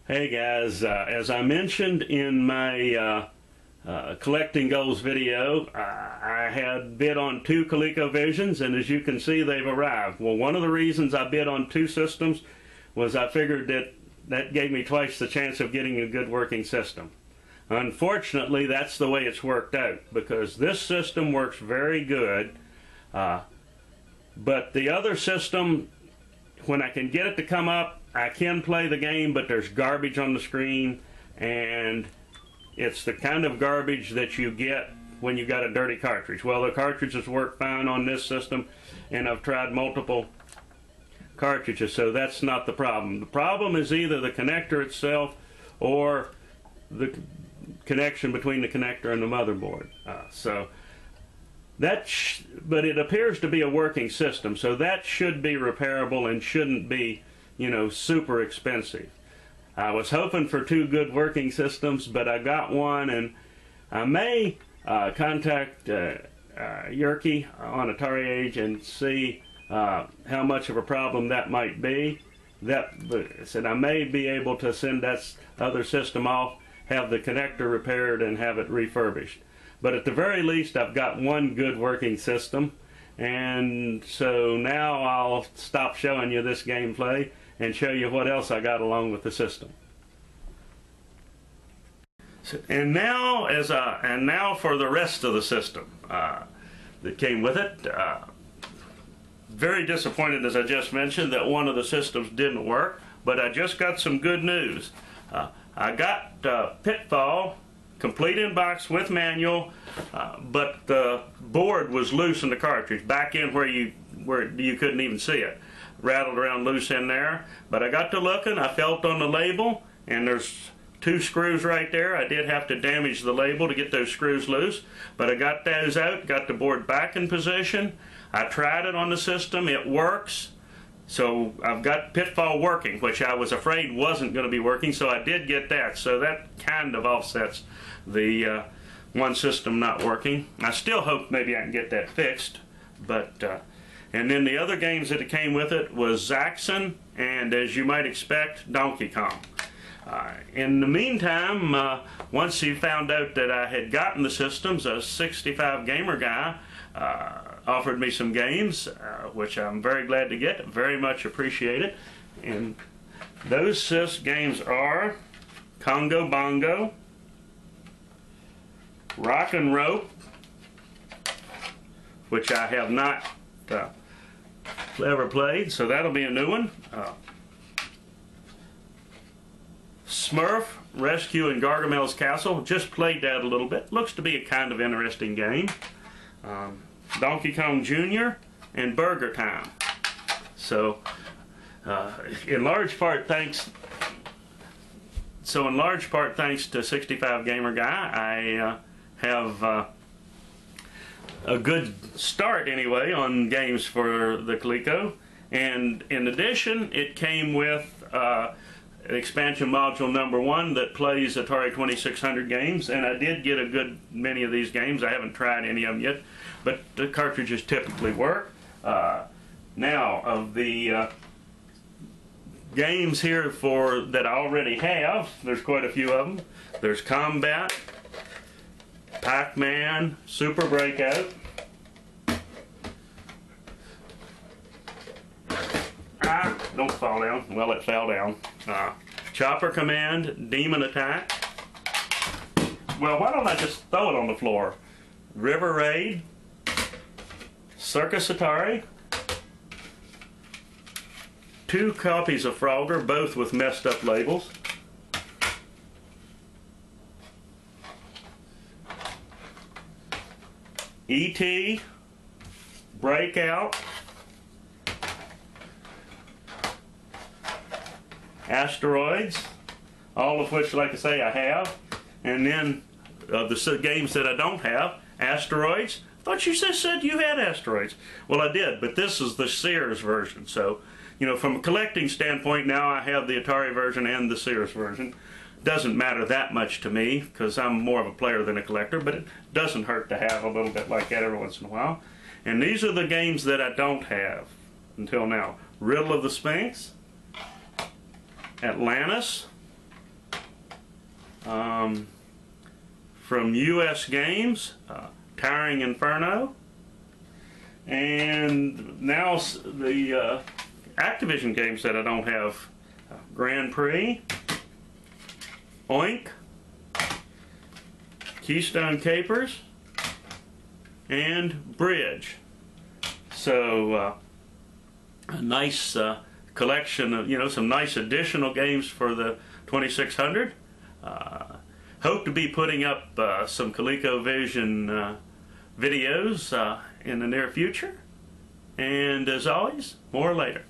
Hey guys, as I mentioned in my collecting goals video, I had bid on two ColecoVisions, and as you can see, they've arrived. Well, one of the reasons I bid on two systems was I figured that gave me twice the chance of getting a good working system. Unfortunately, that's the way it's worked out, because this system works very good, but the other system, when I can get it to come up, I can play the game, but there's garbage on the screen, and it's the kind of garbage that you get when you got a dirty cartridge. Well, the cartridges work fine on this system, and I've tried multiple cartridges, so that's not the problem. The problem is either the connector itself or the connection between the connector and the motherboard. But it appears to be a working system, so that should be repairable and shouldn't be, you know, super expensive. I was hoping for two good working systems, but I got one, and I may contact Yerky on Atari Age and see how much of a problem that might be. Said I may be able to send that other system off, have the connector repaired, and have it refurbished. But at the very least, I've got one good working system, and so now I'll stop showing you this gameplay and show you what else I got along with the system. And now for the rest of the system that came with it. Very disappointed, as I just mentioned, that one of the systems didn't work, but I just got some good news. I got Pitfall complete in box with manual, but the board was loose in the cartridge, back in where you couldn't even see it. Rattled around loose in there, but I got to looking, I felt on the label, and there's two screws right there. I did have to damage the label to get those screws loose, but I got those out, got the board back in position. I tried it on the system, it works. So I've got Pitfall working, which I was afraid wasn't going to be working, so I did get that. So that kind of offsets the one system not working. I still hope maybe I can get that fixed, but and then the other games that it came with it was Zaxxon and, as you might expect, Donkey Kong. In the meantime, once he found out that I had gotten the systems, a 65 gamer guy offered me some games, which I'm very glad to get, very much appreciate it. And those games are Congo Bongo, Rock and Rope, which I have not ever played, so that'll be a new one. Smurf Rescue in Gargamel's Castle, just played that a little bit, looks to be a kind of interesting game. Donkey Kong Jr. and Burger Time. So in large part thanks to 65 Gamer Guy, I have a good start anyway on games for the Coleco. And in addition, it came with expansion module number 1 that plays Atari 2600 games, and I did get a good many of these games. I haven't tried any of them yet, but the cartridges typically work. Now, of the games here that I already have, there's quite a few of them. There's Combat, Pac-Man, Super Breakout, don't fall down. Well, it fell down. Chopper Command, Demon Attack. Well, why don't I just throw it on the floor? River Raid, Circus Atari, 2 copies of Frogger, both with messed up labels. E.T., Breakout, Asteroids, all of which, like I say, I have. And then the games that I don't have, Asteroids. I thought you said you had Asteroids. Well, I did, but this is the Sears version. So, you know, from a collecting standpoint, now I have the Atari version and the Sears version. Doesn't matter that much to me, because I'm more of a player than a collector, but it doesn't hurt to have a little bit like that every once in a while. And these are the games that I don't have until now. Riddle of the Sphinx, Atlantis, from US Games, Towering Inferno, and now the Activision games that I don't have: Grand Prix, Oink, Keystone Capers, and Bridge. So a nice collection of, some nice additional games for the 2600. Hope to be putting up some ColecoVison videos in the near future. And as always, more later.